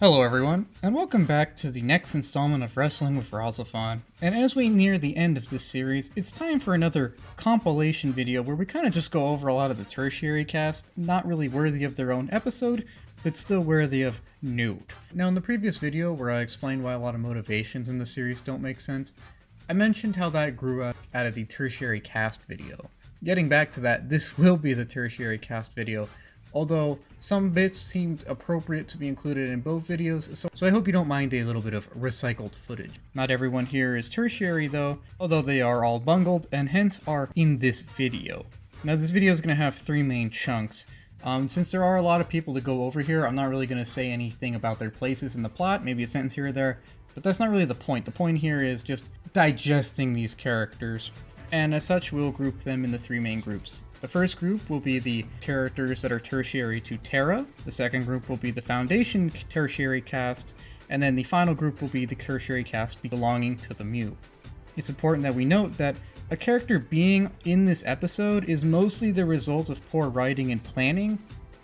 Hello everyone, and welcome back to the next installment of Wrestling with RahXephon. And as we near the end of this series, it's time for another compilation video where we kind of just go over a lot of the tertiary cast, not really worthy of their own episode, but still worthy of note. Now in the previous video where I explained why a lot of motivations in the series don't make sense, I mentioned how that grew out of the tertiary cast video. Getting back to that, this will be the tertiary cast video, although some bits seemed appropriate to be included in both videos, so I hope you don't mind a little bit of recycled footage. Not everyone here is tertiary though, although they are all bungled and hence are in this video. Now this video is going to have three main chunks. Since there are a lot of people to go over here, I'm not really going to say anything about their places in the plot, maybe a sentence here or there, but that's not really the point. The point here is just digesting these characters, and as such we'll group them into three main groups. The first group will be the characters that are tertiary to Terra, the second group will be the Foundation tertiary cast, and then the final group will be the tertiary cast belonging to the Mu. It's important that we note that a character being in this episode is mostly the result of poor writing and planning,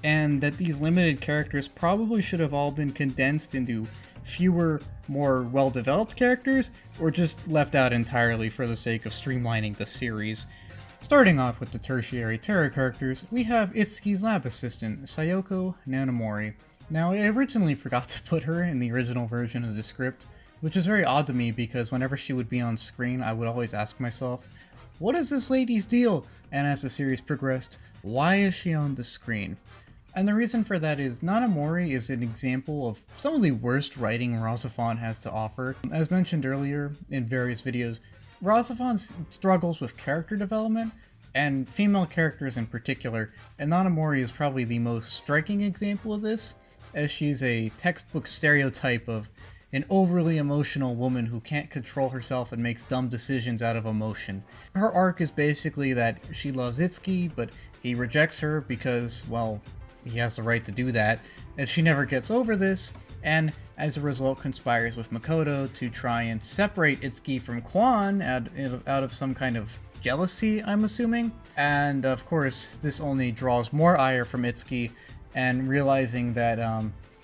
and that these limited characters probably should have all been condensed into fewer, more well-developed characters, or just left out entirely for the sake of streamlining the series. Starting off with the tertiary Terra characters, we have Itsuki's lab assistant, Sayoko Nanamori. Now, I originally forgot to put her in the original version of the script, which is very odd to me because whenever she would be on screen, I would always ask myself, what is this lady's deal? And as the series progressed, why is she on the screen? And the reason for that is Nanamori is an example of some of the worst writing RahXephon has to offer. As mentioned earlier in various videos, RahXephon struggles with character development, and female characters in particular, and Nanamori is probably the most striking example of this, as she's a textbook stereotype of an overly emotional woman who can't control herself and makes dumb decisions out of emotion. Her arc is basically that she loves Itsuki, but he rejects her because, well, he has the right to do that, and she never gets over this, and as a result conspires with Makoto to try and separate Itsuki from Quan out of some kind of jealousy, I'm assuming. And of course, this only draws more ire from Itsuki, and realizing that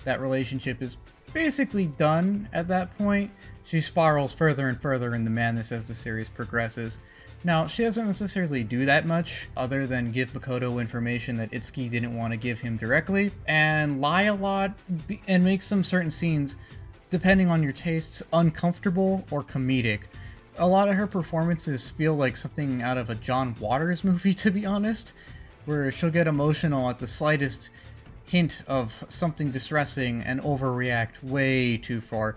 that relationship is basically done at that point, she spirals further and further into madness as the series progresses. Now, she doesn't necessarily do that much, other than give Makoto information that Itsuki didn't want to give him directly, and lie a lot, and make some certain scenes, depending on your tastes, uncomfortable or comedic. A lot of her performances feel like something out of a John Waters movie, to be honest, where she'll get emotional at the slightest hint of something distressing and overreact way too far.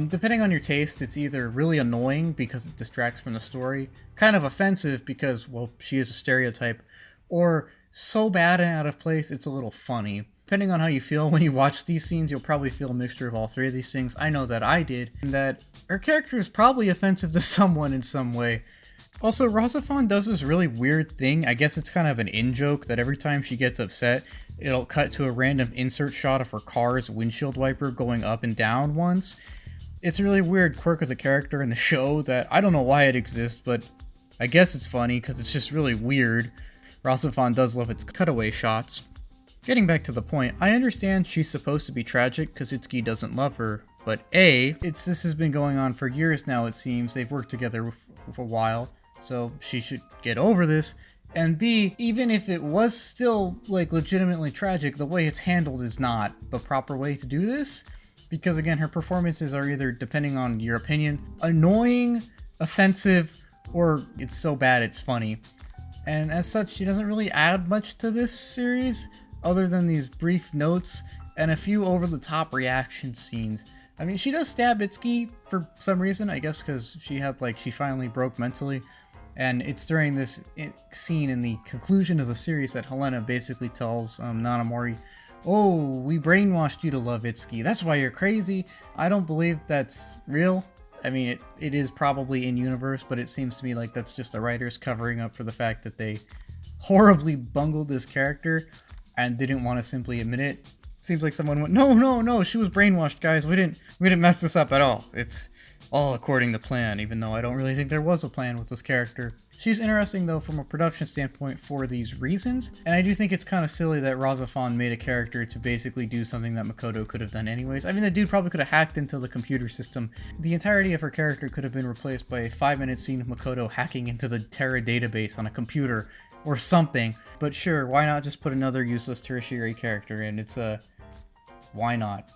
Depending on your taste, it's either really annoying because it distracts from the story, kind of offensive because, well, she is a stereotype, or so bad and out of place it's a little funny. Depending on how you feel when you watch these scenes, you'll probably feel a mixture of all three of these things. I know that I did, and that her character is probably offensive to someone in some way. Also, RahXephon does this really weird thing, I guess it's kind of an in-joke, that every time she gets upset, it'll cut to a random insert shot of her car's windshield wiper going up and down once. It's a really weird quirk of the character in the show that I don't know why it exists, but I guess it's funny because it's just really weird. RahXephon does love its cutaway shots. Getting back to the point, I understand she's supposed to be tragic because Itsuki doesn't love her, but A, this has been going on for years now it seems, they've worked together for a while, so she should get over this, and B, even if it was still like legitimately tragic, the way it's handled is not the proper way to do this. Because again, her performances are either, depending on your opinion, annoying, offensive, or it's so bad it's funny. And as such, she doesn't really add much to this series, other than these brief notes and a few over-the-top reaction scenes. I mean, she does stab Itsuki for some reason, I guess because she finally broke mentally. And it's during this scene in the conclusion of the series that Helena basically tells Nanamori, "Oh, we brainwashed you to love Itsuki. That's why you're crazy." I don't believe that's real. I mean, it is probably in-universe, but it seems to me like that's just the writers covering up for the fact that they horribly bungled this character and didn't want to simply admit it. Seems like someone went, no, she was brainwashed, guys. We didn't mess this up at all. It's all according to plan, even though I don't really think there was a plan with this character. She's interesting though from a production standpoint for these reasons, and I do think it's kind of silly that RahXephon made a character to basically do something that Makoto could have done anyways. I mean, the dude probably could have hacked into the computer system. The entirety of her character could have been replaced by a 5-minute scene of Makoto hacking into the Terra database on a computer or something. But sure, why not just put another useless tertiary character in? Why not?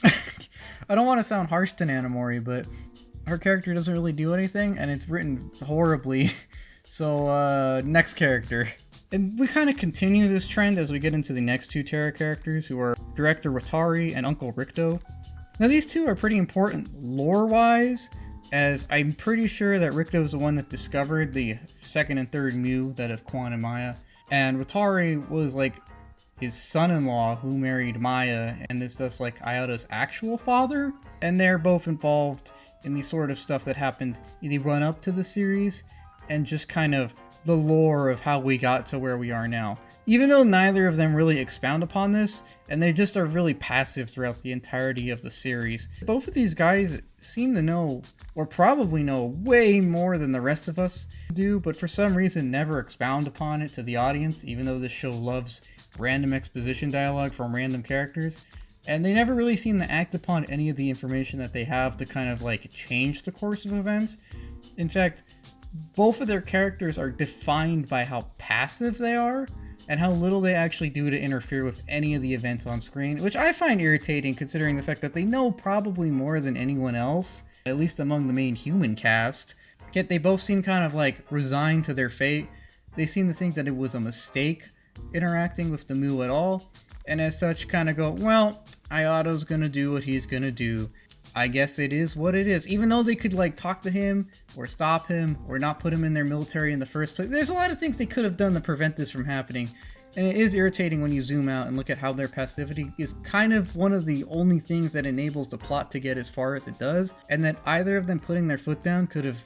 I don't want to sound harsh to Nanamori, but her character doesn't really do anything, and it's written horribly. So, next character. And we kind of continue this trend as we get into the next two Terra characters, who are Director Watari and Uncle Rikudo. Now, these two are pretty important lore-wise, as I'm pretty sure that Rikudo is the one that discovered the second and third Mu, that of Quan and Maya, and Watari was like his son-in-law who married Maya, and is thus like Ayato's actual father, and they're both involved in the sort of stuff that happened in the run-up to the series, and just kind of the lore of how we got to where we are now. Even though neither of them really expound upon this, and they just are really passive throughout the entirety of the series. Both of these guys seem to know, or probably know, way more than the rest of us do, but for some reason never expound upon it to the audience, even though this show loves random exposition dialogue from random characters. And they never really seem to act upon any of the information that they have to kind of like change the course of events. In fact, both of their characters are defined by how passive they are and how little they actually do to interfere with any of the events on screen, which I find irritating considering the fact that they know probably more than anyone else, at least among the main human cast. Yet they both seem kind of like resigned to their fate. They seem to think that it was a mistake interacting with the Mu at all, and as such kind of go, well, Ayato's gonna do what he's gonna do. I guess it is what it is. Even though they could like talk to him or stop him or not put him in their military in the first place. There's a lot of things they could have done to prevent this from happening. And it is irritating when you zoom out and look at how their passivity is kind of one of the only things that enables the plot to get as far as it does. And that either of them putting their foot down could have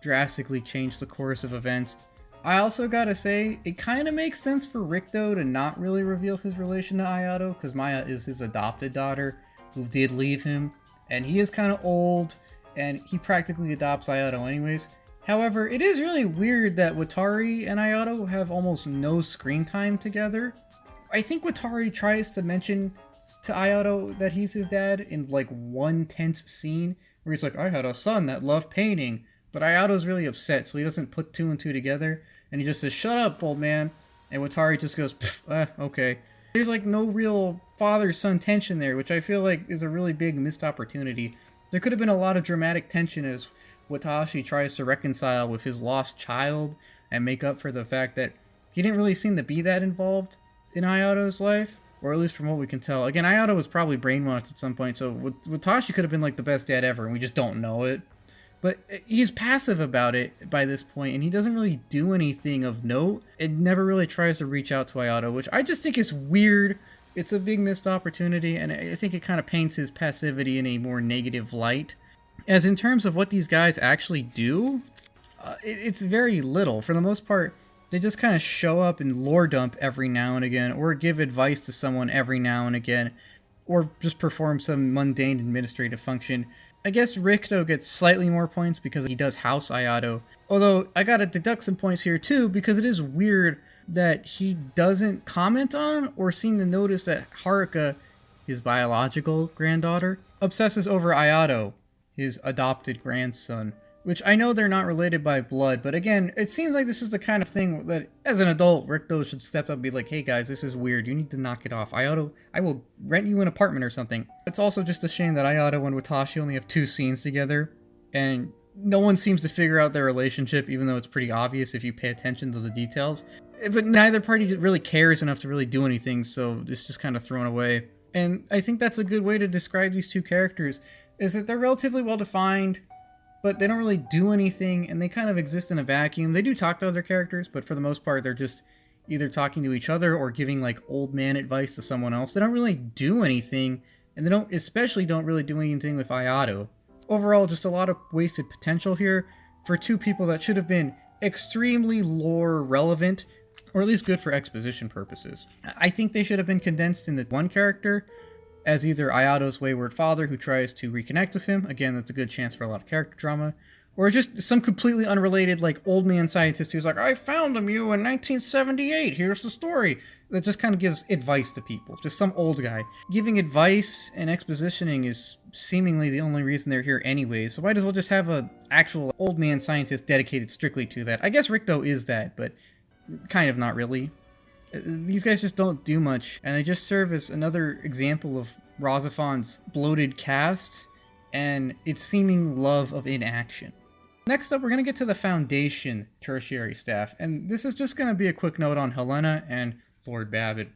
drastically changed the course of events. I also gotta say, it kind of makes sense for Rikudo to not really reveal his relation to Ayato, because Maya is his adopted daughter, who did leave him, and he is kind of old, and he practically adopts Ayato anyways. However, it is really weird that Watari and Ayato have almost no screen time together. I think Watari tries to mention to Ayato that he's his dad in like one tense scene, where he's like, I had a son that loved painting, but Ayato's really upset, so he doesn't put two and two together. And he just says, shut up, old man. And Watari just goes, okay. There's like no real father-son tension there, which I feel like is a really big missed opportunity. There could have been a lot of dramatic tension as Watashi tries to reconcile with his lost child and make up for the fact that he didn't really seem to be that involved in Ayato's life. Or at least from what we can tell. Again, Ayato was probably brainwashed at some point, so Watashi could have been like the best dad ever, and we just don't know it. But he's passive about it by this point, and he doesn't really do anything of note. It never really tries to reach out to Ayato, which I just think is weird. It's a big missed opportunity, and I think it kind of paints his passivity in a more negative light. As in terms of what these guys actually do, it's very little. For the most part, they just kind of show up and lore dump every now and again, or give advice to someone every now and again, or just perform some mundane administrative function. I guess Rikudo gets slightly more points because he does house Ayato. Although, I gotta deduct some points here too, because it is weird that he doesn't comment on or seem to notice that Haruka, his biological granddaughter, obsesses over Ayato, his adopted grandson. Which I know they're not related by blood, but again, it seems like this is the kind of thing that, as an adult, Rikudo should step up and be like, hey guys, this is weird, you need to knock it off. Ayato, I will rent you an apartment or something. It's also just a shame that Ayato and Watashi only have 2 scenes together, and no one seems to figure out their relationship, even though it's pretty obvious if you pay attention to the details. But neither party really cares enough to really do anything, so it's just kind of thrown away. And I think that's a good way to describe these two characters, is that they're relatively well defined, but they don't really do anything, and they kind of exist in a vacuum. They do talk to other characters, but for the most part, they're just either talking to each other or giving, like, old man advice to someone else. They don't really do anything, and they don't really do anything with Ayato. Overall, just a lot of wasted potential here for 2 people that should have been extremely lore relevant, or at least good for exposition purposes. I think they should have been condensed into one character, as either Ayato's wayward father who tries to reconnect with him. Again, that's a good chance for a lot of character drama. Or just some completely unrelated, like, old man scientist who's like, I found a Mew in 1978, here's the story. That just kind of gives advice to people. Just some old guy. Giving advice and expositioning is seemingly the only reason they're here anyway, so might as well just have an actual old man scientist dedicated strictly to that. I guess Rikudo is that, but kind of not really. These guys just don't do much, and they just serve as another example of RahXephon's bloated cast and its seeming love of inaction. Next up, we're going to get to the Foundation Tertiary staff, and this is just going to be a quick note on Helena and Lord Baben.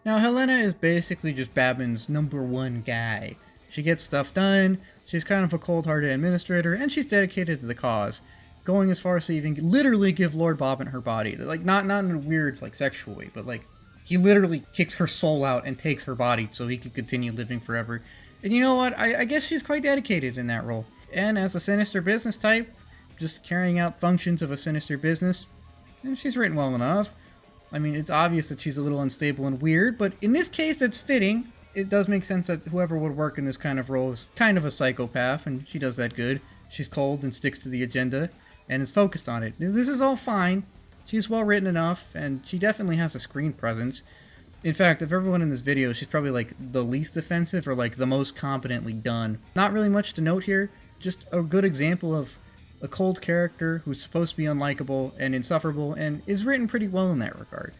Now, Helena is basically just Baben's #1 guy. She gets stuff done, she's kind of a cold-hearted administrator, and she's dedicated to the cause, going as far as to even literally give Lord Baben her body. Like, not in a weird, like, sexual way, but, like, he literally kicks her soul out and takes her body so he can continue living forever. And you know what? I guess she's quite dedicated in that role. And as a sinister business type, just carrying out functions of a sinister business, and she's written well enough. I mean, it's obvious that she's a little unstable and weird, but in this case, that's fitting. It does make sense that whoever would work in this kind of role is kind of a psychopath, and she does that good. She's cold and sticks to the agenda, and is focused on it. This is all fine. She's well written enough, and she definitely has a screen presence. In fact, of everyone in this video, she's probably like the least offensive or like the most competently done. Not really much to note here, just a good example of a cold character who's supposed to be unlikable and insufferable, and is written pretty well in that regard.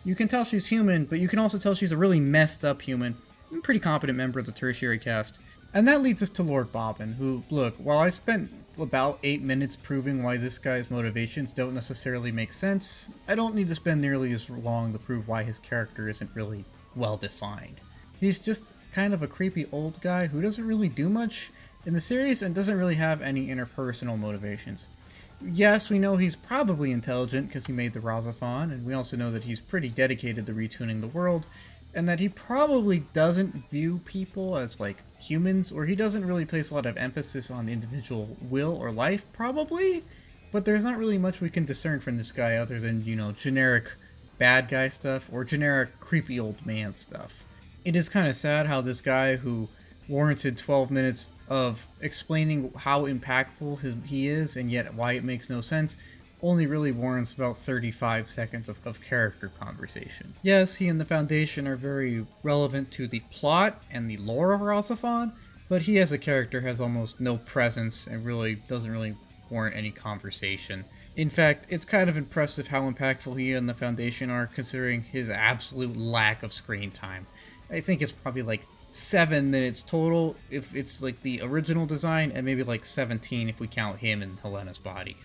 You can tell she's human, but you can also tell she's a really messed up human, and pretty competent member of the Tertiary cast. And that leads us to Lord Baben, who, look, while I spent about 8 minutes proving why this guy's motivations don't necessarily make sense, I don't need to spend nearly as long to prove why his character isn't really well defined. He's just kind of a creepy old guy who doesn't really do much in the series and doesn't really have any interpersonal motivations. Yes, we know he's probably intelligent because he made the RahXephon, and we also know that he's pretty dedicated to retuning the world, and that he probably doesn't view people as like humans, or he doesn't really place a lot of emphasis on individual will or life, probably, but there's not really much we can discern from this guy other than, you know, generic bad guy stuff or generic creepy old man stuff. It is kind of sad how this guy who warranted 12 minutes of explaining how impactful he is and yet why it makes no sense only really warrants about 35 seconds of character conversation. Yes, he and the Foundation are very relevant to the plot and the lore of RahXephon, but he as a character has almost no presence and really doesn't really warrant any conversation. In fact, it's kind of impressive how impactful he and the Foundation are considering his absolute lack of screen time. I think it's probably like 7 minutes total if it's like the original design, and maybe like 17 if we count him and Helena's body.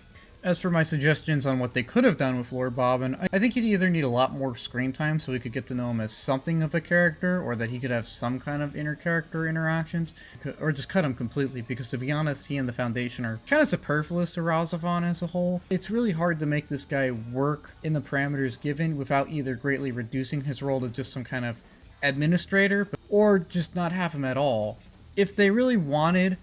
As for my suggestions on what they could have done with Lord Baben, I think he'd either need a lot more screen time so we could get to know him as something of a character, or that he could have some kind of inter-character interactions, or just cut him completely, because to be honest, he and the Foundation are kind of superfluous to RahXephon as a whole. It's really hard to make this guy work in the parameters given without either greatly reducing his role to just some kind of administrator, or just not have him at all. If they really wanted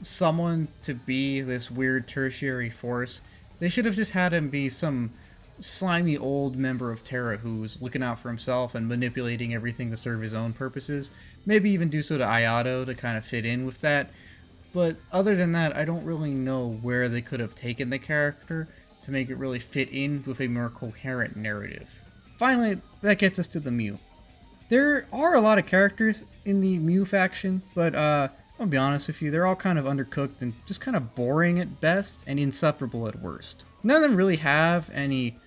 someone to be this weird tertiary force, they should have just had him be some slimy old member of Terra who's looking out for himself and manipulating everything to serve his own purposes. Maybe even do so to Ayato to kind of fit in with that. But other than that, I don't really know where they could have taken the character to make it really fit in with a more coherent narrative. Finally, that gets us to the Mew. There are a lot of characters in the Mew faction, but I'll be honest with you, they're all kind of undercooked and just kind of boring at best and insufferable at worst. None of them really have any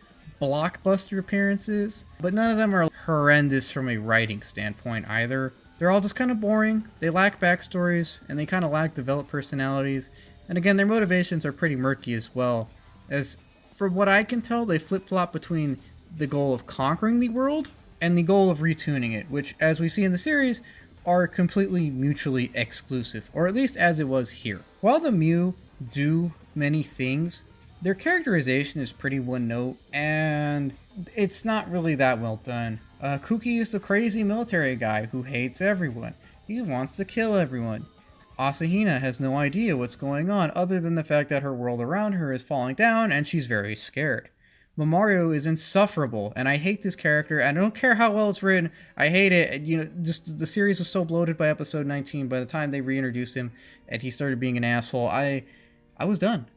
blockbuster appearances, but none of them are horrendous from a writing standpoint either. They're all just kind of boring, they lack backstories, and they kind of lack developed personalities, and again, their motivations are pretty murky as well, as from what I can tell, they flip-flop between the goal of conquering the world and the goal of retuning it, which, as we see in the series, are completely mutually exclusive, or at least as it was here. While the Mew do many things, their characterization is pretty one-note, and it's not really that well done. Kuki is the crazy military guy who hates everyone. He wants to kill everyone. Asahina has no idea what's going on other than the fact that her world around her is falling down and she's very scared. Mario is insufferable, and I hate this character, and I don't care how well it's written, I hate it. You know, just the series was so bloated by episode 19, by the time they reintroduced him and he started being an asshole, I I was done.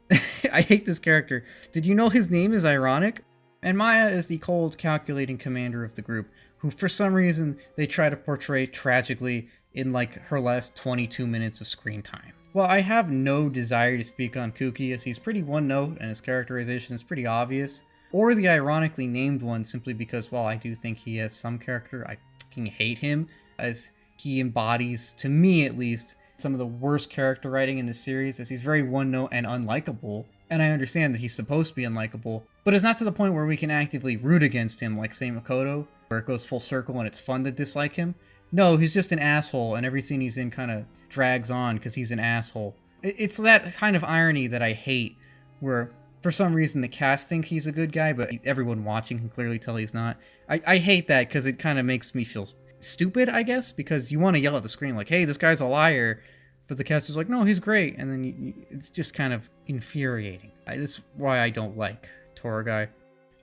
I hate this character. Did you know his name is ironic? And Maya is the cold, calculating commander of the group, who for some reason they try to portray tragically in like her last 22 minutes of screen time. Well, I have no desire to speak on Kuki as he's pretty one note and his characterization is pretty obvious, or the ironically named one simply because while I do think he has some character, I fucking hate him as he embodies, to me at least, some of the worst character writing in the series as he's very one note and unlikable. And I understand that he's supposed to be unlikable, but it's not to the point where we can actively root against him like say Makoto, where it goes full circle and it's fun to dislike him. No, he's just an asshole and every scene he's in kind of drags on because he's an asshole. It's that kind of irony that I hate, where for some reason the cast think he's a good guy, but everyone watching can clearly tell he's not. I hate that because it kind of makes me feel stupid, I guess, because you want to yell at the screen like, hey, this guy's a liar, but the cast is like, no, he's great, and then it's just kind of infuriating. That's why I don't like Torigai.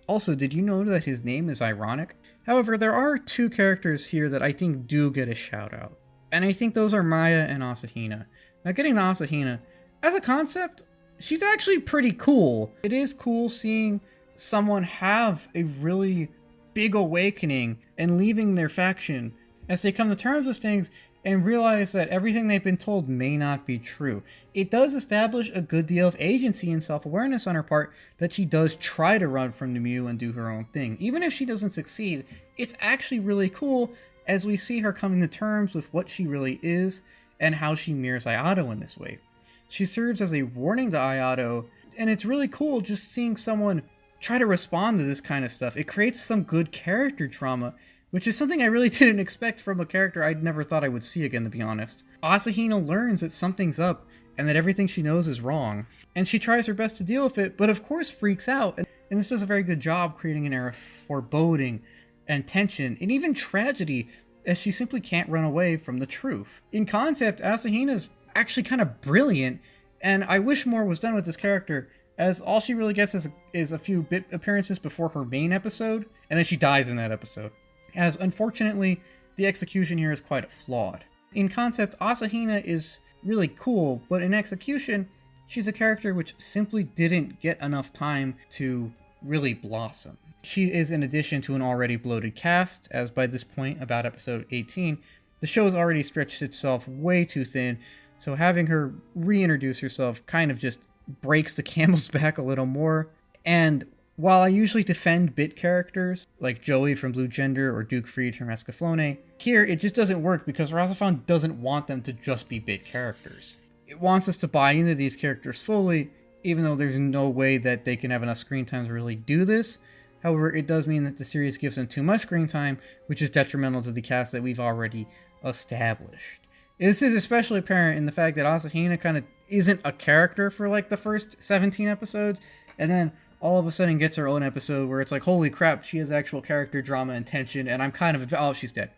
Also, did you know that his name is ironic? However, there are two characters here that I think do get a shout out, and I think those are Maya and Asahina. Now, getting to Asahina, as a concept, she's actually pretty cool. It is cool seeing someone have a really big awakening and leaving their faction as they come to terms with things and realize that everything they've been told may not be true. It does establish a good deal of agency and self-awareness on her part that she does try to run from Nimue and do her own thing. Even if she doesn't succeed, it's actually really cool as we see her coming to terms with what she really is and how she mirrors Ayato in this way. She serves as a warning to Ayato, and it's really cool just seeing someone try to respond to this kind of stuff. It creates some good character drama, which is something I really didn't expect from a character I'd never thought I would see again, to be honest. Asahina learns that something's up and that everything she knows is wrong, and she tries her best to deal with it, but of course freaks out, and this does a very good job creating an air of foreboding and tension and even tragedy as she simply can't run away from the truth. In concept, Asahina's actually kind of brilliant, and I wish more was done with this character, as all she really gets is a few bit appearances before her main episode, and then she dies in that episode. As unfortunately, the execution here is quite flawed. In concept, Asahina is really cool, but in execution, she's a character which simply didn't get enough time to really blossom. She is an addition to an already bloated cast, as by this point, about episode 18, the show has already stretched itself way too thin, so having her reintroduce herself kind of just breaks the camel's back a little more. And while I usually defend bit characters, like Joey from Blue Gender or Duke Freed from Escaflowne, here it just doesn't work because RahXephon doesn't want them to just be bit characters. It wants us to buy into these characters fully, even though there's no way that they can have enough screen time to really do this. However, it does mean that the series gives them too much screen time, which is detrimental to the cast that we've already established. This is especially apparent in the fact that Asahina kind of isn't a character for like the first 17 episodes, and then all of a sudden gets her own episode where it's like, holy crap, she has actual character drama and tension, and I'm kind of, oh, she's dead.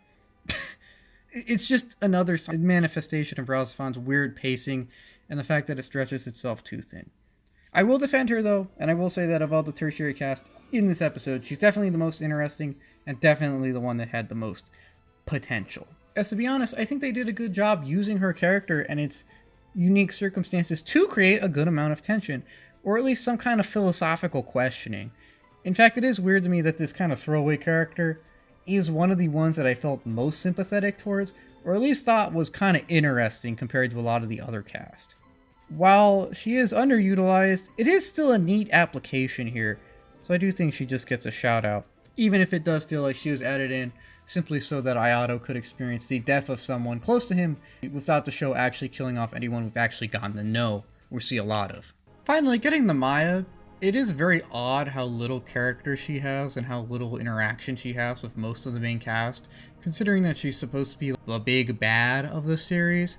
It's just another manifestation of RahXephon's weird pacing and the fact that it stretches itself too thin. I will defend her though, and I will say that of all the tertiary cast in this episode, she's definitely the most interesting and definitely the one that had the most potential. As to be honest, I think they did a good job using her character and its unique circumstances to create a good amount of tension, or at least some kind of philosophical questioning. In fact, it is weird to me that this kind of throwaway character is one of the ones that I felt most sympathetic towards, or at least thought was kind of interesting compared to a lot of the other cast. While she is underutilized, it is still a neat application here, so I do think she just gets a shout out, even if it does feel like she was added in simply so that Ayato could experience the death of someone close to him without the show actually killing off anyone we've actually gotten to know or see a lot of. Finally, getting to Maya, it is very odd how little character she has and how little interaction she has with most of the main cast, considering that she's supposed to be the big bad of the series.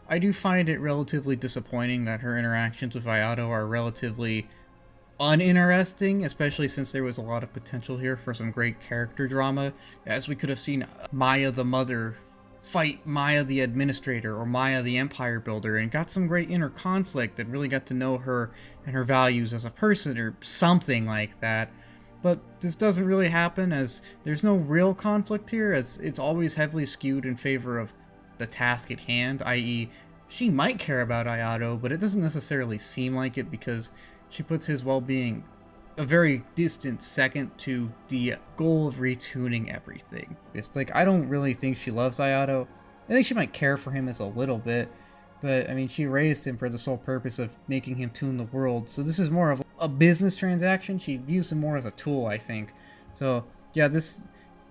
I do find it relatively disappointing that her interactions with Ayato are relatively uninteresting, especially since there was a lot of potential here for some great character drama, as we could have seen Maya the mother fight Maya the administrator or Maya the empire builder and got some great inner conflict and really got to know her and her values as a person or something like that. But this doesn't really happen, as there's no real conflict here, as it's always heavily skewed in favor of the task at hand, i.e. she might care about Ayato, but it doesn't necessarily seem like it because she puts his well-being a very distant second to the goal of retuning everything. It's like, I don't really think she loves Ayato. I think she might care for him as a little bit, but I mean, she raised him for the sole purpose of making him tune the world, so this is more of a business transaction. She views him more as a tool, I think. So yeah, this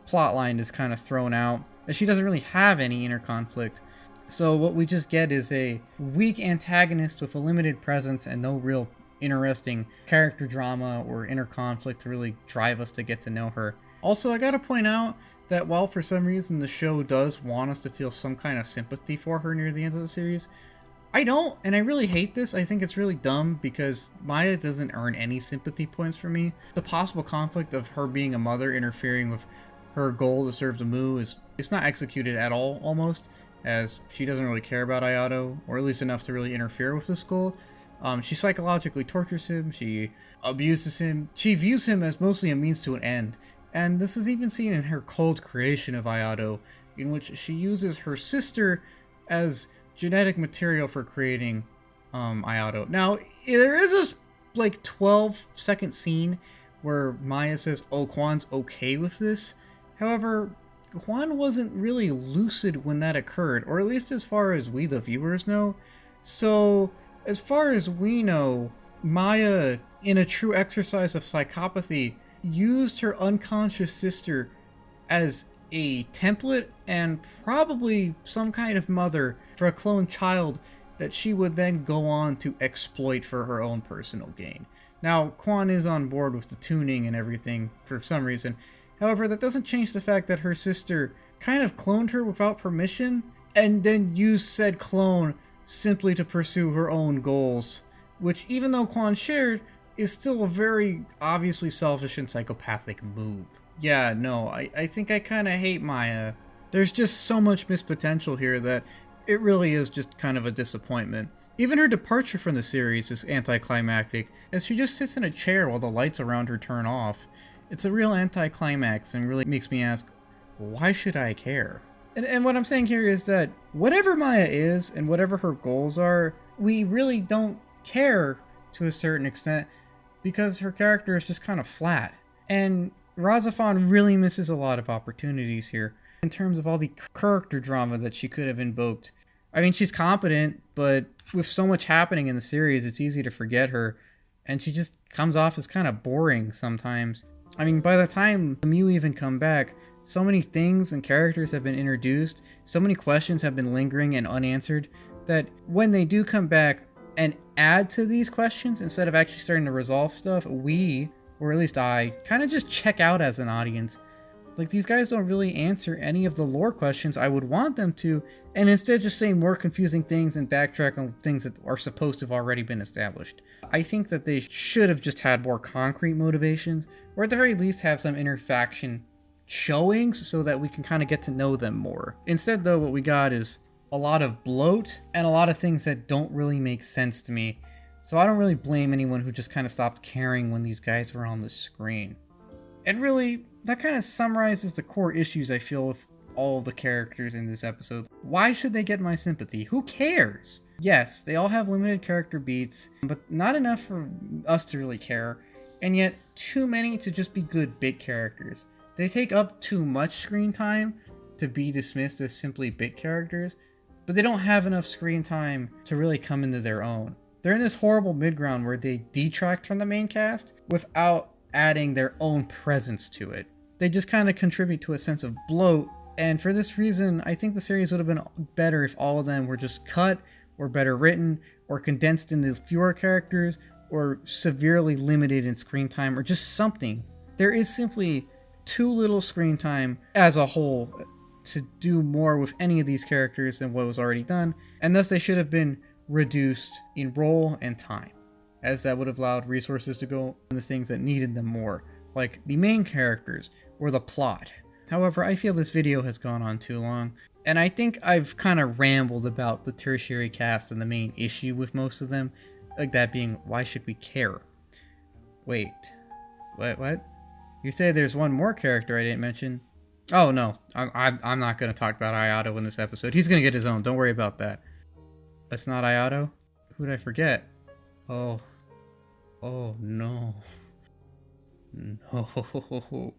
plot line is kind of thrown out, as she doesn't really have any inner conflict. So what we just get is a weak antagonist with a limited presence and no real interesting character drama or inner conflict to really drive us to get to know her. Also, I gotta point out that while for some reason the show does want us to feel some kind of sympathy for her near the end of the series, I don't, and I really hate this. I think it's really dumb because Maya doesn't earn any sympathy points for me. The possible conflict of her being a mother interfering with her goal to serve the Mu it's not executed at all, almost, as she doesn't really care about Ayato, or at least enough to really interfere with this goal. She psychologically tortures him, she abuses him, she views him as mostly a means to an end, and this is even seen in her cold creation of Ayato, in which she uses her sister as genetic material for creating Ayato. Now, there is this like 12-second scene where Maya says, "Oh, Quan's okay with this." However, Quan wasn't really lucid when that occurred, or at least as far as we the viewers know. So, as far as we know, Maya, in a true exercise of psychopathy, used her unconscious sister as a template and probably some kind of mother for a clone child that she would then go on to exploit for her own personal gain. Now, Quan is on board with the tuning and everything for some reason. However, that doesn't change the fact that her sister kind of cloned her without permission and then used said clone simply to pursue her own goals, which, even though Quan shared, is still a very obviously selfish and psychopathic move. Yeah, no, I think I kind of hate Maya. There's just so much missed potential here that it really is just kind of a disappointment. Even her departure from the series is anticlimactic, as she just sits in a chair while the lights around her turn off. It's a real anticlimax and really makes me ask, why should I care? And what I'm saying here is that whatever Maya is and whatever her goals are, we really don't care to a certain extent because her character is just kind of flat. And RahXephon really misses a lot of opportunities here in terms of all the character drama that she could have invoked. I mean, she's competent, but with so much happening in the series, it's easy to forget her, and she just comes off as kind of boring sometimes. I mean, by the time the Mu even come back, so many things and characters have been introduced, so many questions have been lingering and unanswered, that when they do come back and add to these questions, instead of actually starting to resolve stuff, we, or at least I, kind of just check out as an audience. Like, these guys don't really answer any of the lore questions I would want them to, and instead just say more confusing things and backtrack on things that are supposed to have already been established. I think that they should have just had more concrete motivations, or at the very least have some interfaction showings so that we can kind of get to know them more. Instead, though, what we got is a lot of bloat and a lot of things that don't really make sense to me. So I don't really blame anyone who just kind of stopped caring when these guys were on the screen. And really, that kind of summarizes the core issues I feel with all the characters in this episode. Why should they get my sympathy? Who cares? Yes, they all have limited character beats, but not enough for us to really care, and yet too many to just be good bit characters. They take up too much screen time to be dismissed as simply bit characters, but they don't have enough screen time to really come into their own. They're in this horrible midground where they detract from the main cast without adding their own presence to it. They just kind of contribute to a sense of bloat, and for this reason, I think the series would have been better if all of them were just cut, or better written, or condensed into fewer characters, or severely limited in screen time, or just something. There is simply too little screen time as a whole to do more with any of these characters than what was already done, and thus they should have been reduced in role and time, as that would have allowed resources to go in the things that needed them more, like the main characters or the plot. However, I feel this video has gone on too long, and I think I've kind of rambled about the tertiary cast and the main issue with most of them, like that being, why should we care? Wait, what? You say there's one more character I didn't mention? Oh no, I'm not going to talk about Ayato in this episode. He's going to get his own, don't worry about that. That's not Ayato? Who did I forget? Oh. Oh, no. No.